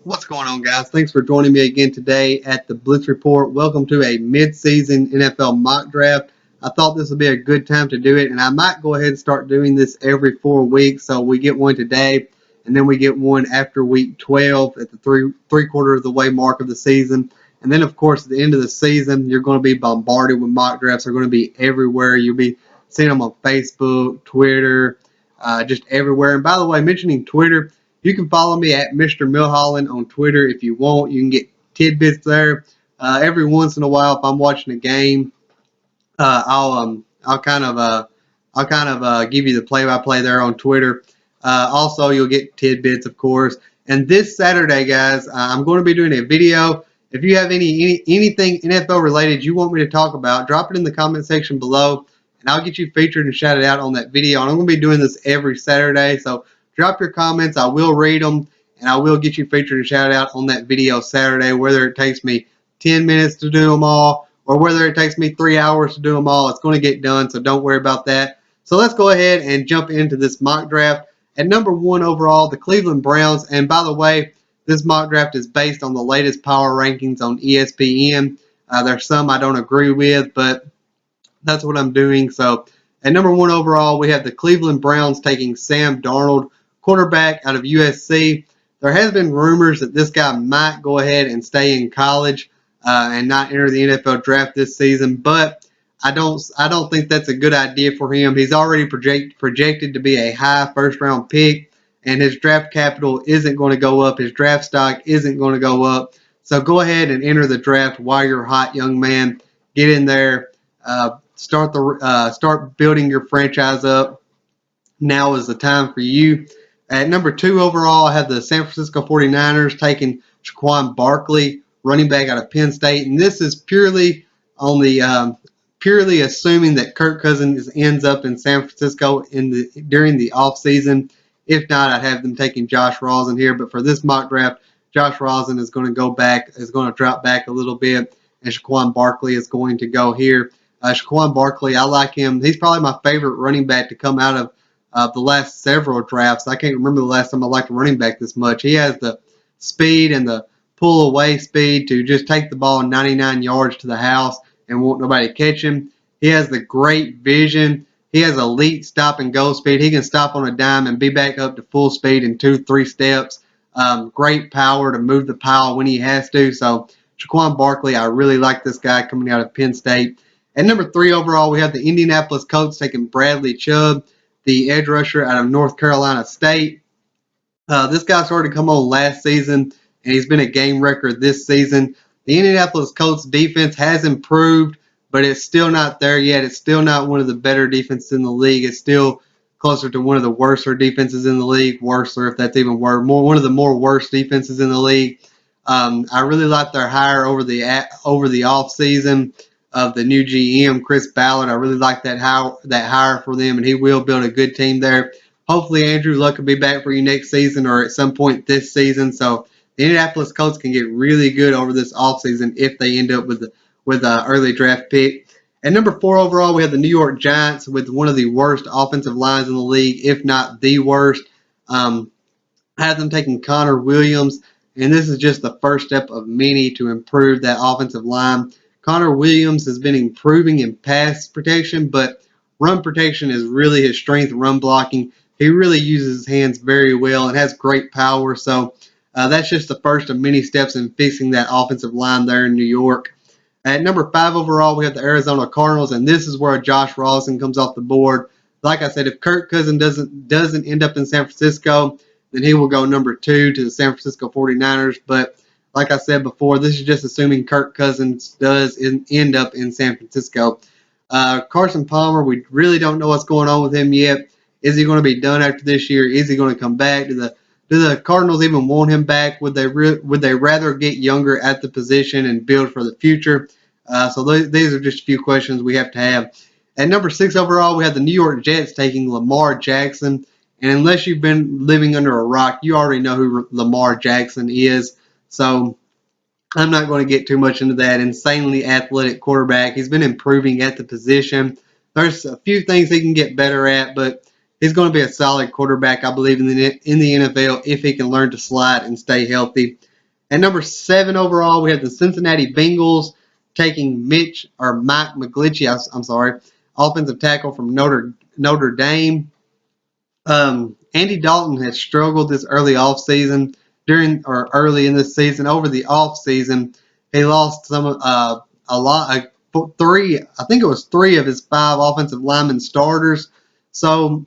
What's going on, guys? Thanks for joining me again today at the Blitz Report. Welcome to a mid-season NFL mock draft. I thought this would be a good time to do it, and I might go ahead and start doing this every 4 weeks. So we get one today, and then we get one after week 12 at the three-quarter of the way mark of the season. And then, of course, at the end of the season, you're going to be bombarded with mock drafts. They're going to be everywhere. You'll be seeing them on Facebook, Twitter, just everywhere. And by the way, mentioning Twitter, you can follow me at Mr. Milholland on Twitter if you want. You can get tidbits there. Every once in a while, if I'm watching a game, I'll kind of give you the play-by-play there on Twitter. Also, you'll get tidbits, of course. And this Saturday, guys, I'm going to be doing a video. If you have anything NFL related you want me to talk about, drop it in the comment section below, and I'll get you featured and shouted out on that video. And I'm going to be doing this every Saturday, so drop your comments. I will read them, and I will get you featured and shouted out on that video Saturday, whether it takes me 10 minutes to do them all or whether it takes me 3 hours to do them all. It's going to get done, so don't worry about that. So let's go ahead and jump into this mock draft. At number 1 overall, the Cleveland Browns. And by the way, this mock draft is based on the latest power rankings on ESPN. There's some I don't agree with, but that's what I'm doing. So at number 1 overall, we have the Cleveland Browns taking Sam Darnold, quarterback out of USC. There has been rumors that this guy might go ahead and stay in college and not enter the NFL draft this season, but I don't think that's a good idea for him. He's already projected to be a high first-round pick, and his draft capital isn't going to go up. His draft stock isn't going to go up. So go ahead and enter the draft while you're hot, young man. Get in there. Start building your franchise up. Now is the time for you. At number 2 overall, I have the San Francisco 49ers taking Saquon Barkley, running back out of Penn State. And this is purely on the purely assuming that Kirk Cousins ends up in San Francisco during the offseason. If not, I'd have them taking Josh Rosen here. But for this mock draft, Josh Rosen is going to drop back a little bit, and Saquon Barkley is going to go here. Saquon Barkley, I like him. He's probably my favorite running back to come out of the last several drafts. I can't remember the last time I liked a running back this much. He has the speed and the pull away speed to just take the ball 99 yards to the house and won't nobody catch him. He has the great vision. He has elite stop and go speed. He can stop on a dime and be back up to full speed in 2-3 steps. Great power to move the pile when he has to. So Saquon Barkley, I really like this guy coming out of Penn State. At number 3 overall, we have the Indianapolis Colts taking Bradley Chubb, the edge rusher out of North Carolina State. This guy started to come on last season, and he's been a game record this season. The Indianapolis Colts defense has improved, but it's still not there yet. It's still not one of the better defenses in the league. It's still closer to one of the worser defenses in the league. Worser, if that's even worse. One of the more worst defenses in the league. I really like their hire over the offseason of the new GM, Chris Ballard. I really like that hire for them, and he will build a good team there. Hopefully, Andrew Luck will be back for you next season or at some point this season. So the Indianapolis Colts can get really good over this offseason if they end up with an early draft pick. At number 4 overall, we have the New York Giants with one of the worst offensive lines in the league, if not the worst. I have them taking Connor Williams, and this is just the first step of many to improve that offensive line. Connor Williams has been improving in pass protection, but run protection is really his strength, run blocking. He really uses his hands very well and has great power. So that's just the first of many steps in fixing that offensive line there in New York. At number 5 overall, we have the Arizona Cardinals, and this is where Josh Rosen comes off the board. Like I said, if Kirk Cousins doesn't end up in San Francisco, then he will go number 2 to the San Francisco 49ers. But like I said before, this is just assuming Kirk Cousins does end up in San Francisco. Carson Palmer, we really don't know what's going on with him yet. Is he going to be done after this year? Is he going to come back? Do the Cardinals even want him back? Would they rather get younger at the position and build for the future? So these are just a few questions we have to have. At number 6 overall, we have the New York Jets taking Lamar Jackson. And unless you've been living under a rock, you already know who Lamar Jackson is. So I'm not going to get too much into that. Insanely athletic quarterback. He's been improving at the position. There's a few things he can get better at, but he's going to be a solid quarterback, I believe, in the NFL if he can learn to slide and stay healthy. At number 7 overall, we have the Cincinnati Bengals taking Mike McGlinchey. I'm sorry, offensive tackle from Notre Dame. Andy Dalton has struggled this early off season early in this season. Over the off season, he lost a lot, three. I think it was 3 of his 5 offensive lineman starters. So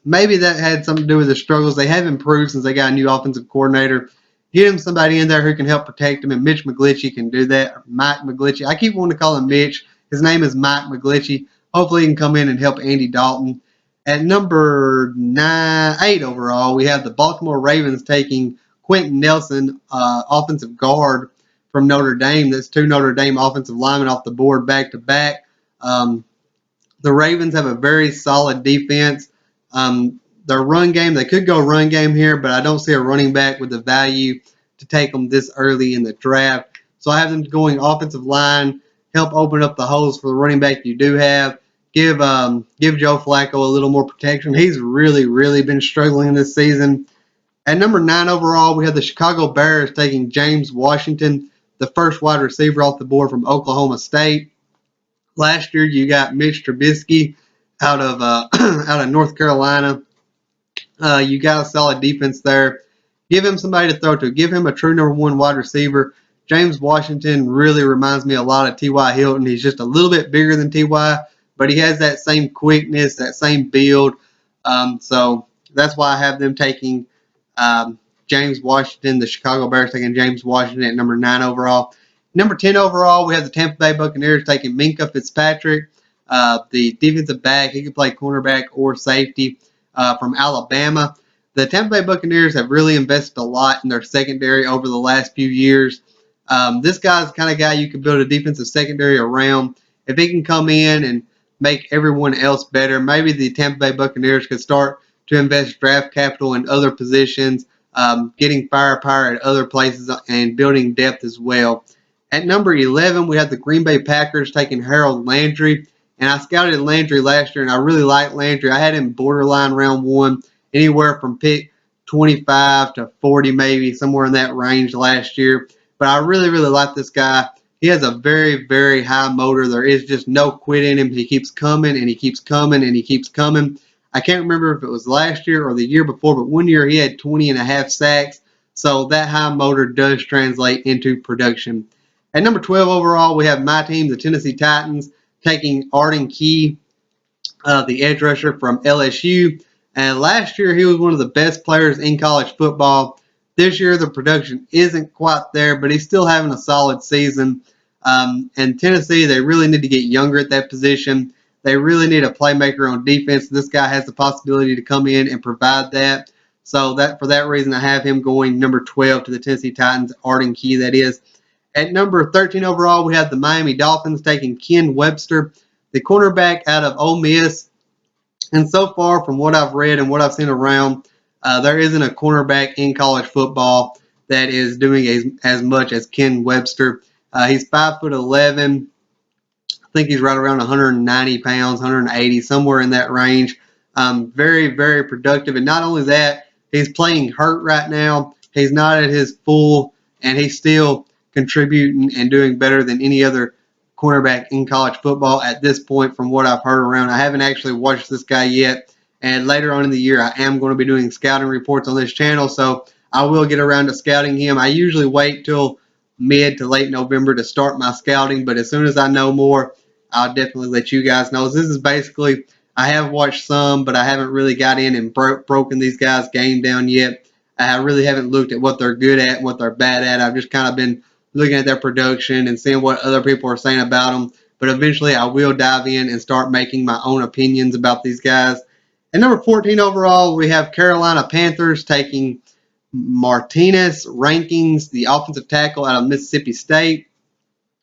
maybe that had something to do with the struggles. They have improved since they got a new offensive coordinator. Get him somebody in there who can help protect him, and Mitch McGlinchey can do that. Mike McGlinchey. I keep wanting to call him Mitch. His name is Mike McGlinchey. Hopefully, he can come in and help Andy Dalton. At number 8 overall, we have the Baltimore Ravens taking Quentin Nelson, offensive guard from Notre Dame. That's 2 Notre Dame offensive linemen off the board back to back. The Ravens have a very solid defense. Their run game, they could go run game here, but I don't see a running back with the value to take them this early in the draft. So I have them going offensive line, help open up the holes for the running back you do have. Give Joe Flacco a little more protection. He's really been struggling this season. At number 9 overall, we have the Chicago Bears taking James Washington, the first wide receiver off the board from Oklahoma State. Last year, you got Mitch Trubisky out of out of North Carolina. You got a solid defense there. Give him somebody to throw to. Give him a true number 1 wide receiver. James Washington really reminds me a lot of T.Y. Hilton. He's just a little bit bigger than T.Y., but he has that same quickness, that same build. So that's why I have them taking James Washington, the Chicago Bears taking James Washington at number 9 overall. Number 10 overall, we have the Tampa Bay Buccaneers taking Minkah Fitzpatrick, the defensive back. He can play cornerback or safety from Alabama. The Tampa Bay Buccaneers have really invested a lot in their secondary over the last few years. This guy's the kind of guy you can build a defensive secondary around. If he can come in and make everyone else better, maybe the Tampa Bay Buccaneers could start to invest draft capital in other positions, getting firepower at other places, and building depth as well. At number 11, we have the Green Bay Packers taking Harold Landry. And I scouted Landry last year, and I really liked Landry. I had him borderline round 1, anywhere from pick 25 to 40 maybe, somewhere in that range last year. But I really like this guy. He has a very high motor. There is just no quit in him. He keeps coming, and he keeps coming, and he keeps coming. I can't remember if it was last year or the year before, but one year he had 20.5 sacks. So that high motor does translate into production. At number 12 overall, we have my team, the Tennessee Titans, taking Arden Key, the edge rusher from LSU. And last year, he was one of the best players in college football. This year, the production isn't quite there, but he's still having a solid season. And Tennessee, they really need to get younger at that position. They really need a playmaker on defense. This guy has the possibility to come in and provide that. So for that reason, I have him going number 12 to the Tennessee Titans, Arden Key, that is. At number 13 overall, we have the Miami Dolphins taking Ken Webster, the cornerback out of Ole Miss. And so far, from what I've read and what I've seen around, there isn't a cornerback in college football that is doing as much as Ken Webster. He's 5'11". I think he's right around 190 pounds, 180, somewhere in that range. Very productive. And not only that, he's playing hurt right now. He's not at his full, and he's still contributing and doing better than any other cornerback in college football at this point from what I've heard around. I haven't actually watched this guy yet, and later on in the year I am going to be doing scouting reports on this channel, so I will get around to scouting him. I usually wait till mid to late November to start my scouting, but as soon as I know more, I'll definitely let you guys know. This is basically, I have watched some, but I haven't really got in and broken these guys' game down yet. I really haven't looked at what they're good at and what they're bad at. I've just kind of been looking at their production and seeing what other people are saying about them. But eventually I will dive in and start making my own opinions about these guys. At number 14 overall, we have Carolina Panthers taking Martinez Rankings, the offensive tackle out of Mississippi State.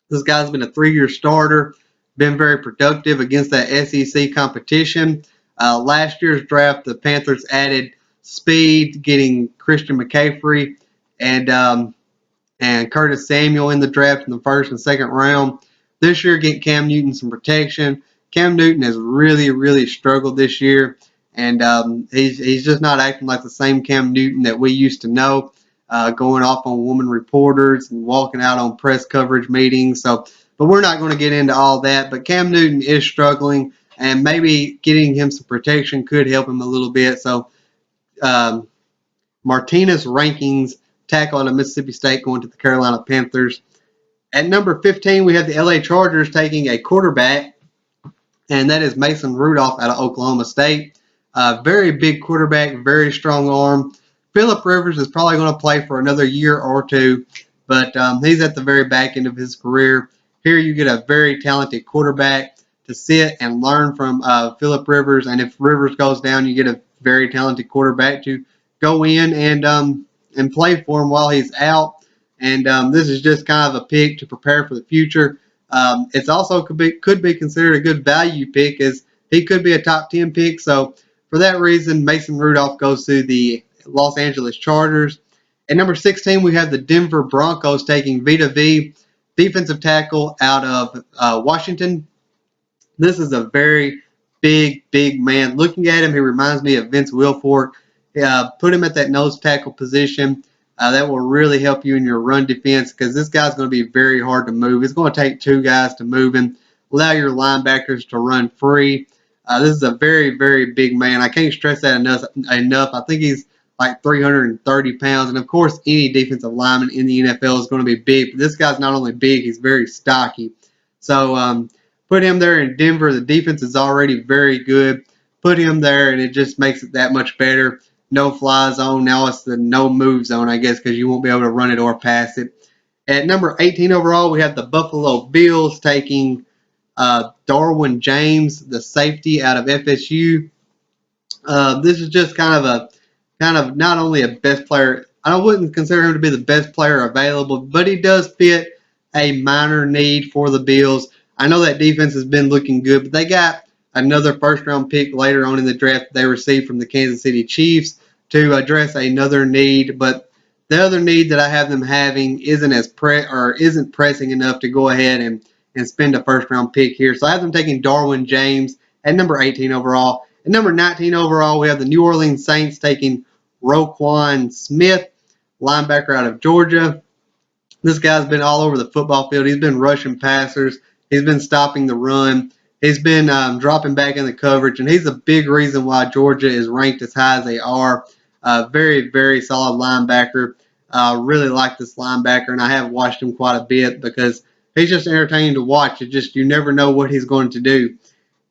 This guy's been a 3-year starter, been very productive against that SEC competition. Last year's draft, the Panthers added speed, getting Christian McCaffrey and Curtis Samuel in the draft in the first and second round. This year, getting Cam Newton some protection. Cam Newton has really struggled this year, and he's just not acting like the same Cam Newton that we used to know. going off on woman reporters and walking out on press coverage meetings. So, but we're not going to get into all that. But Cam Newton is struggling, and maybe getting him some protection could help him a little bit. So, um, Martinez rankings, tackle out of Mississippi State, going to the Carolina Panthers. At number 15, we have the LA Chargers taking a quarterback, and that is Mason Rudolph out of Oklahoma State. Very big quarterback, very strong arm. Phillip Rivers is probably going to play for another year or two, but he's at the very back end of his career. Here you get a very talented quarterback to sit and learn from Phillip Rivers, and if Rivers goes down, you get a very talented quarterback to go in and play for him while he's out. And this is just kind of a pick to prepare for the future. It's also could be considered a good value pick, as he could be a top 10 pick. So for that reason, Mason Rudolph goes to the Los Angeles Chargers. At number 16, we have the Denver Broncos taking Vita V, defensive tackle out of Washington. This is a very big man. Looking at him, he reminds me of Vince Wilfork. Put him at that nose tackle position. That will really help you in your run defense, because this guy's going to be very hard to move. It's going to take two guys to move him. Allow your linebackers to run free. This is a very big man. I can't stress that enough. I think he's like 330 pounds. And, of course, any defensive lineman in the NFL is going to be big. But this guy's not only big, he's very stocky. So put him there in Denver. The defense is already very good. Put him there, and it just makes it that much better. No fly zone. Now it's the no move zone, I guess, because you won't be able to run it or pass it. At number 18 overall, we have the Buffalo Bills taking Darwin James, the safety out of FSU. This is just kind of not only a best player. I wouldn't consider him to be the best player available, but he does fit a minor need for the Bills. I know that defense has been looking good, but they got another first-round pick later on in the draft they received from the Kansas City Chiefs to address another need. But the other need that I have them having isn't pressing enough to go ahead and spend a first-round pick here. So I have them taking Darwin James at number 18 overall. At number 19 overall, we have the New Orleans Saints taking Roquan Smith, linebacker out of Georgia. This guy's been all over the football field. He's been rushing passers. He's been stopping the run. He's been dropping back in the coverage, and he's a big reason why Georgia is ranked as high as they are. Very solid linebacker. Really like this linebacker, and I have watched him quite a bit because he's just entertaining to watch. You never know what he's going to do.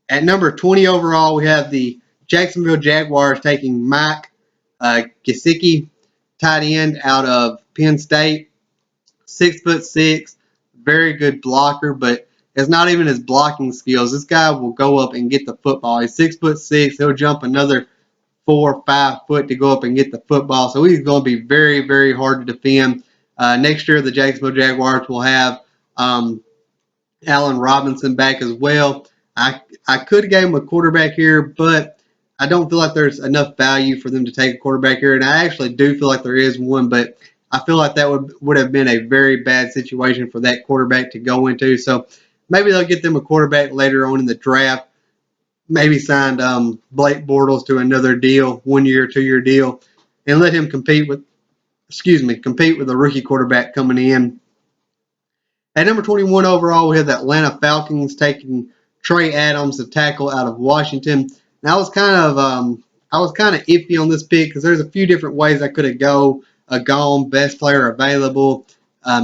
At number 20 overall, we have the Jacksonville Jaguars taking Mike Gesicki, tight end out of Penn State. 6'6", very good blocker, but it's not even his blocking skills. This guy will go up and get the football. He's 6'6". He'll jump another 4 or 5 foot to go up and get the football. So he's going to be very hard to defend. Next year, the Jacksonville Jaguars will have Allen Robinson back as well. I could have gave him a quarterback here, but I don't feel like there's enough value for them to take a quarterback here. And I actually do feel like there is one, but I feel like that would have been a very bad situation for that quarterback to go into. So maybe they'll get them a quarterback later on in the draft. Maybe signed Blake Bortles to another deal, 1 year, 2 year deal, and let him compete with a rookie quarterback coming in. At number 21 overall, we have the Atlanta Falcons taking Trey Adams, the tackle out of Washington. Now I was kind of iffy on this pick because there's a few different ways I could have gone. Best player available,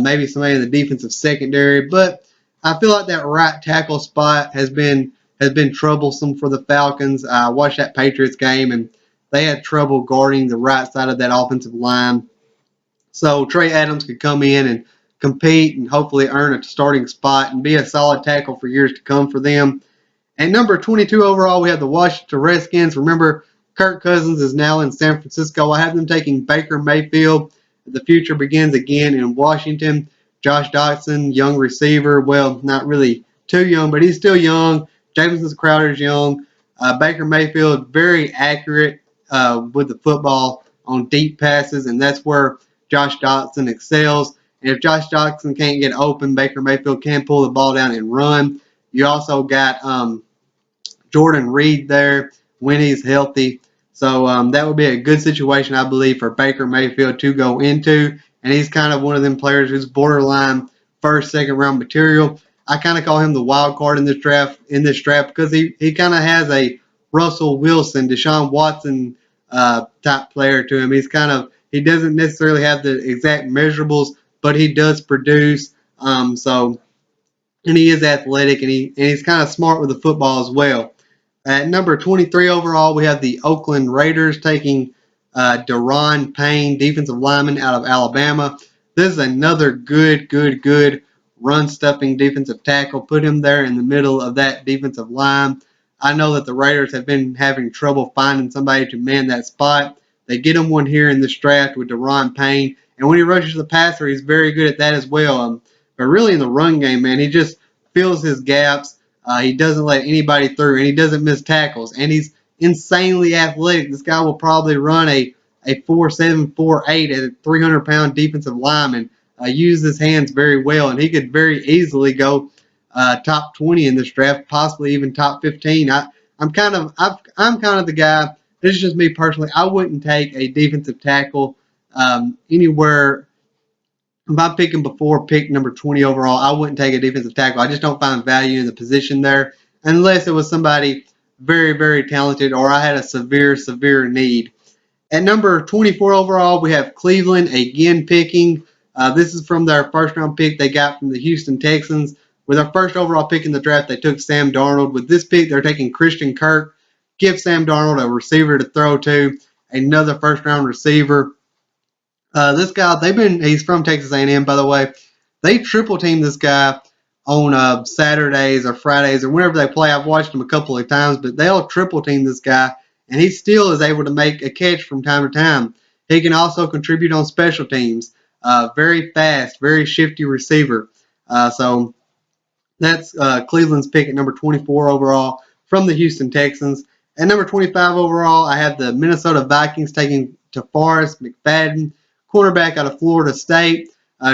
maybe somebody in the defensive secondary, but I feel like that right tackle spot has been troublesome for the Falcons. I watched that Patriots game, and they had trouble guarding the right side of that offensive line. So Trey Adams could come in and compete and hopefully earn a starting spot and be a solid tackle for years to come for them. At number 22 overall, we have the Washington Redskins. Remember, Kirk Cousins is now in San Francisco. I have them taking Baker Mayfield. The future begins again in Washington. Josh Doctson, young receiver. Well, not really too young, but he's still young. Jamison Crowder's young. Baker Mayfield, very accurate with the football on deep passes, and that's where Josh Doctson excels. And if Josh Doctson can't get open, Baker Mayfield can pull the ball down and run. You also got Jordan Reed there when he's healthy. So that would be a good situation, I believe, for Baker Mayfield to go into. And he's kind of one of them players who's borderline first, second round material. I kind of call him the wild card in this draft. Because he kind of has a Russell Wilson, Deshaun Watson type player to him. He doesn't necessarily have the exact measurables, but he does produce. And he is athletic, and he's kind of smart with the football as well. At number 23 overall, we have the Oakland Raiders taking Daron Payne, defensive lineman out of Alabama. This is another good run-stuffing defensive tackle. Put him there in the middle of that defensive line. I know that the Raiders have been having trouble finding somebody to man that spot. They get him one here in this draft with Daron Payne, and when he rushes the passer, he's very good at that as well. But really in the run game, man, he just fills his gaps. He doesn't let anybody through, and he doesn't miss tackles. And he's insanely athletic. This guy will probably run a 4.7, 4.8 at a 300-pound defensive lineman. Use his hands very well, and he could very easily go top 20 in this draft, possibly even top 15. I'm kind of the guy. This is just me personally. I wouldn't take a defensive tackle anywhere. If I'm picking before pick number 20 overall, I wouldn't take a defensive tackle. I just don't find value in the position there unless it was somebody very talented or I had a severe need. At number 24 overall, we have Cleveland again picking. This is from their first round pick they got from the Houston Texans. With our first overall pick in the draft, they took Sam Darnold. With this pick, they're taking Christian Kirk. Give Sam Darnold a receiver to throw to, another first round receiver. This guy, he's from Texas A&M, by the way. They triple team this guy on Saturdays or Fridays or whenever they play. I've watched him a couple of times, but they'll triple team this guy, and he still is able to make a catch from time to time. He can also contribute on special teams. Very fast, very shifty receiver. So that's Cleveland's pick at number 24 overall from the Houston Texans. At number 25 overall, I have the Minnesota Vikings taking DeForest McFadden, cornerback out of Florida State.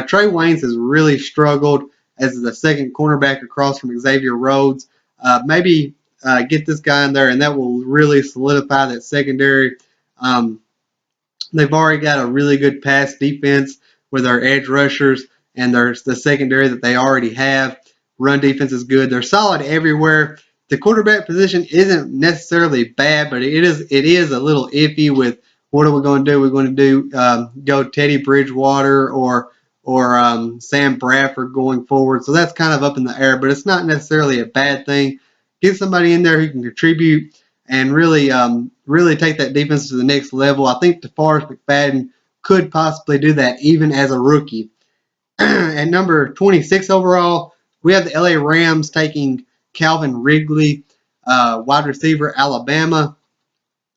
Trey Waynes has really struggled as the second cornerback across from Xavier Rhodes. Maybe get this guy in there, and that will really solidify that secondary. They've already got a really good pass defense with their edge rushers, and there's the secondary that they already have. Run defense is good. They're solid everywhere. The quarterback position isn't necessarily bad, but it is a little iffy with what are we going to do? We're going to do go Teddy Bridgewater or Sam Bradford going forward. So that's kind of up in the air, but it's not necessarily a bad thing. Get somebody in there who can contribute and really take that defense to the next level. I think DeForest McFadden could possibly do that even as a rookie. At number 26 overall, we have the LA Rams taking Calvin Ridley, wide receiver, Alabama.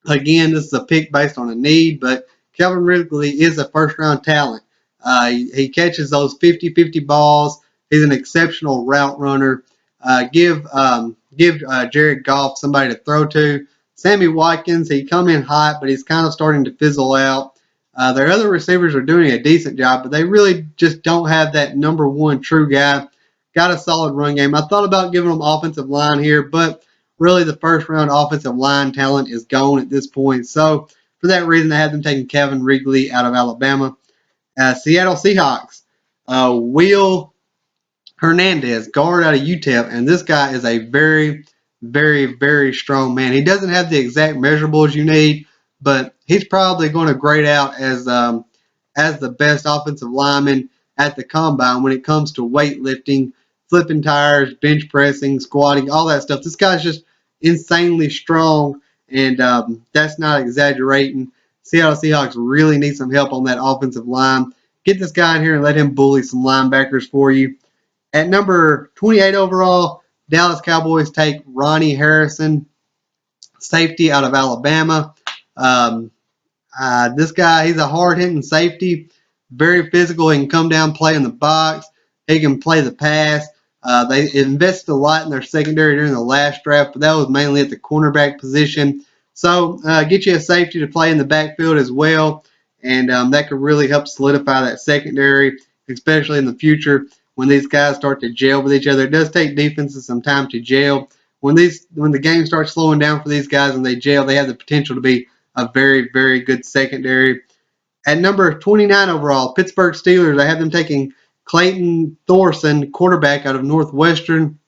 Again, this is a pick based on a need, but Calvin Ridley is a first-round talent. He catches those 50-50 balls. He's an exceptional route runner. Give Jared Goff somebody to throw to. Sammy Watkins, he come in hot, but he's kind of starting to fizzle out. Their other receivers are doing a decent job, but they really just don't have that number one true guy. Got a solid run game. I thought about giving them offensive line here, but really the first-round offensive line talent is gone at this point. So for that reason, I have them taking Calvin Ridley out of Alabama. Seattle Seahawks. Will Hernandez, guard out of UTEP, and this guy is a very strong man. He doesn't have the exact measurables you need, but he's probably going to grade out as the best offensive lineman at the combine when it comes to weightlifting, flipping tires, bench pressing, squatting, all that stuff. This guy's just insanely strong, and that's not exaggerating. Seattle Seahawks really need some help on that offensive line. Get this guy in here and let him bully some linebackers for you. At number 28 overall, Dallas Cowboys take Ronnie Harrison, safety out of Alabama. This guy, he's a hard-hitting safety, very physical. He can come down, play in the box. He can play the pass. They invested a lot in their secondary during the last draft, but that was mainly at the cornerback position. So get you a safety to play in the backfield as well, and that could really help solidify that secondary, especially in the future when these guys start to gel with each other. It does take defenses some time to gel. When the game starts slowing down for these guys and they gel, they have the potential to be a very, very good secondary. At number 29 overall, Pittsburgh Steelers, I have them taking Clayton Thorson, quarterback out of Northwestern.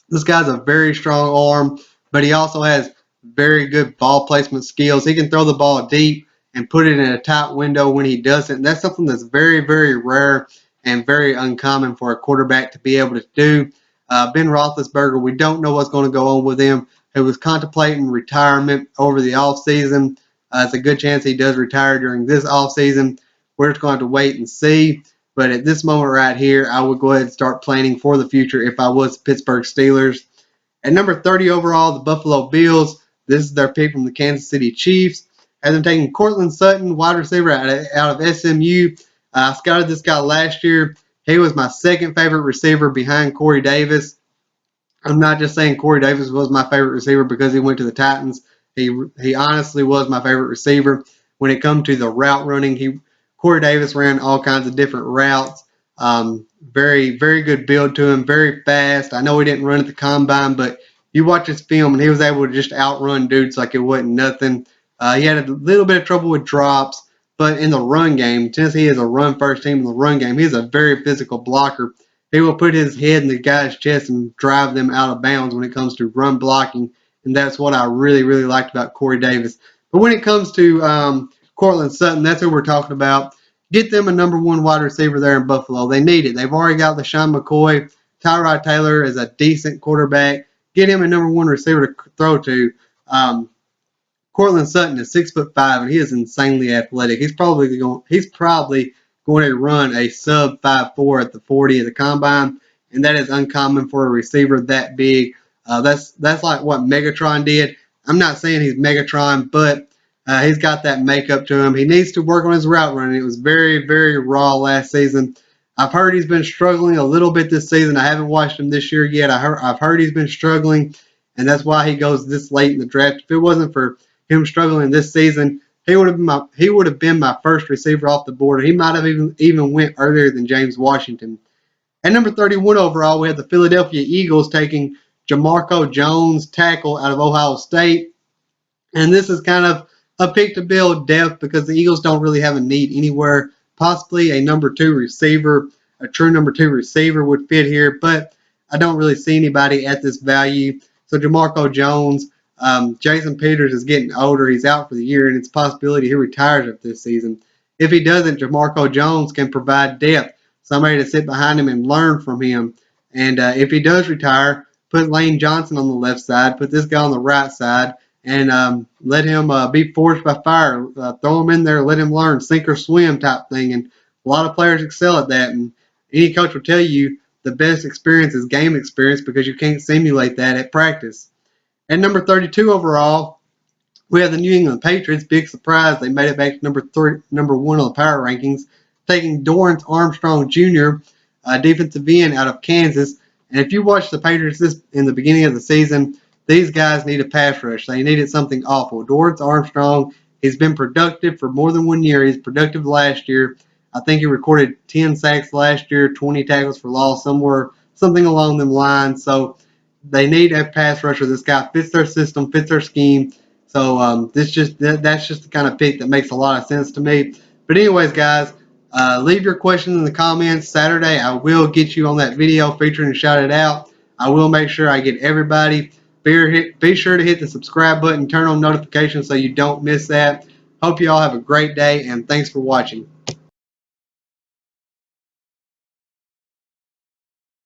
This guy's a very strong arm, but he also has very good ball placement skills. He can throw the ball deep and put it in a tight window when he does it. And that's something that's very, very rare and very uncommon for a quarterback to be able to do. Ben Roethlisberger, we don't know what's going to go on with him. He was contemplating retirement over the offseason. It's a good chance he does retire during this offseason. We're just going to have to wait and see. But at this moment right here, I would go ahead and start planning for the future if I was Pittsburgh Steelers. At number 30 overall, the Buffalo Bills. This is their pick from the Kansas City Chiefs. As I'm taking Cortland Sutton, wide receiver out of SMU. I scouted this guy last year. He was my second favorite receiver behind Corey Davis. I'm not just saying Corey Davis was my favorite receiver because he went to the Titans. He honestly was my favorite receiver. When it comes to the route running, Corey Davis ran all kinds of different routes. Very, very good build to him. Very fast. I know he didn't run at the combine, but you watch his film and he was able to just outrun dudes like it wasn't nothing. He had a little bit of trouble with drops, but in the run game, Tennessee is a run-first team in the run game. He's a very physical blocker. He will put his head in the guy's chest and drive them out of bounds when it comes to run blocking, and that's what I really, really liked about Corey Davis. But when it comes to Cortland Sutton, that's who we're talking about. Get them a number one wide receiver there in Buffalo. They need it. They've already got LaShawn McCoy. Tyrod Taylor is a decent quarterback. Get him a number one receiver to throw to. Cortland Sutton is 6'5", and he is insanely athletic. He's probably going to run a sub 5.4 at the 40 at the combine, and that is uncommon for a receiver that big. That's like what Megatron did. I'm not saying he's Megatron, but he's got that makeup to him. He needs to work on his route running. It was very, very raw last season. I've heard he's been struggling a little bit this season. I haven't watched him this year yet. I've heard he's been struggling, and that's why he goes this late in the draft. If it wasn't for him struggling this season, he would have been my first receiver off the board. He might have even went earlier than James Washington. At number 31 overall, we have the Philadelphia Eagles taking Jamarco Jones, tackle out of Ohio State. And this is kind of a pick to build depth because the Eagles don't really have a need anywhere. Possibly a number two receiver, a true number two receiver would fit here, but I don't really see anybody at this value. So Jamarco Jones, Jason Peters is getting older. He's out for the year, and it's a possibility he retires after this season. If he doesn't, Jamarco Jones can provide depth, somebody to sit behind him and learn from him. And if he does retire, put Lane Johnson on the left side, put this guy on the right side, and let him be forged by fire. Throw him in there, let him learn, sink or swim type thing. And a lot of players excel at that. And any coach will tell you the best experience is game experience because you can't simulate that at practice. At number 32 overall, we have the New England Patriots. Big surprise. They made it back to number one on the power rankings, taking Dorrance Armstrong Jr., defensive end out of Kansas. And if you watch the Patriots in the beginning of the season, these guys need a pass rush. They needed something awful. Dorrance Armstrong, he's been productive for more than 1 year. He's productive last year. I think he recorded 10 sacks last year, 20 tackles for loss, something along them lines. So they need a pass rusher. This guy fits their system, fits their scheme. So that's just the kind of pick that makes a lot of sense to me. But anyways, guys, leave your questions in the comments. Saturday, I will get you on that video featuring and shout it out. I will make sure I get everybody. Be sure to hit the subscribe button, turn on notifications so you don't miss that. Hope you all have a great day, and thanks for watching.